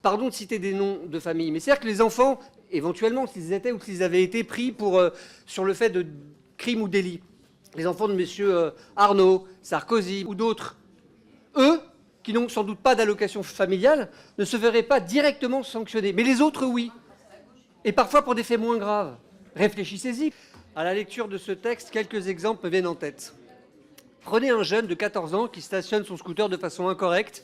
Pardon de citer des noms de famille, mais c'est-à-dire que les enfants, éventuellement, s'ils étaient ou s'ils avaient été pris sur le fait de crimes ou délits, les enfants de M. Arnaud, Sarkozy ou d'autres, eux, qui n'ont sans doute pas d'allocation familiale, ne se verraient pas directement sanctionnés. Mais les autres, oui. Et parfois pour des faits moins graves. Réfléchissez-y. À la lecture de ce texte, quelques exemples me viennent en tête. Prenez un jeune de 14 ans qui stationne son scooter de façon incorrecte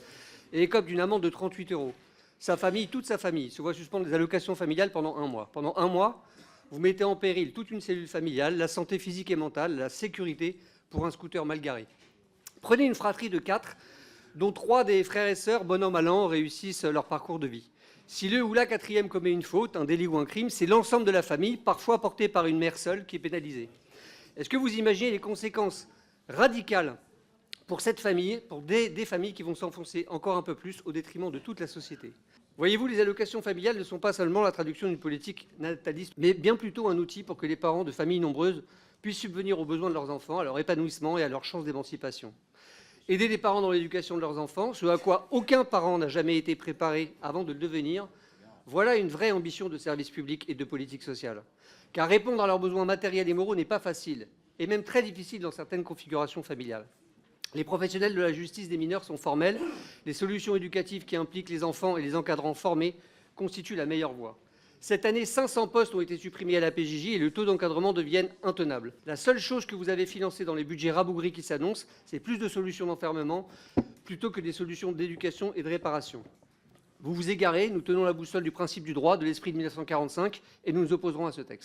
et écope d'une amende de 38 €. Sa famille, toute sa famille, se voit suspendre les allocations familiales pendant 1 mois. Pendant 1 mois, vous mettez en péril toute une cellule familiale, la santé physique et mentale, la sécurité pour un scooter mal garé. Prenez une fratrie de 4, dont 3 des frères et sœurs, bon an mal an, réussissent leur parcours de vie. Si le ou la 4e commet une faute, un délit ou un crime, c'est l'ensemble de la famille, parfois portée par une mère seule, qui est pénalisée. Est-ce que vous imaginez les conséquences radicales pour cette famille, pour des familles qui vont s'enfoncer encore un peu plus au détriment de toute la société? Voyez-vous, les allocations familiales ne sont pas seulement la traduction d'une politique nataliste, mais bien plutôt un outil pour que les parents de familles nombreuses puissent subvenir aux besoins de leurs enfants, à leur épanouissement et à leurs chances d'émancipation. Aider les parents dans l'éducation de leurs enfants, ce à quoi aucun parent n'a jamais été préparé avant de le devenir, voilà une vraie ambition de service public et de politique sociale. Car répondre à leurs besoins matériels et moraux n'est pas facile, et même très difficile dans certaines configurations familiales. Les professionnels de la justice des mineurs sont formels. Les solutions éducatives qui impliquent les enfants et les encadrants formés constituent la meilleure voie. Cette année, 500 postes ont été supprimés à la PJJ et le taux d'encadrement devient intenable. La seule chose que vous avez financée dans les budgets rabougris qui s'annoncent, c'est plus de solutions d'enfermement plutôt que des solutions d'éducation et de réparation. Vous vous égarez, nous tenons la boussole du principe du droit, de l'esprit de 1945, et nous nous opposerons à ce texte.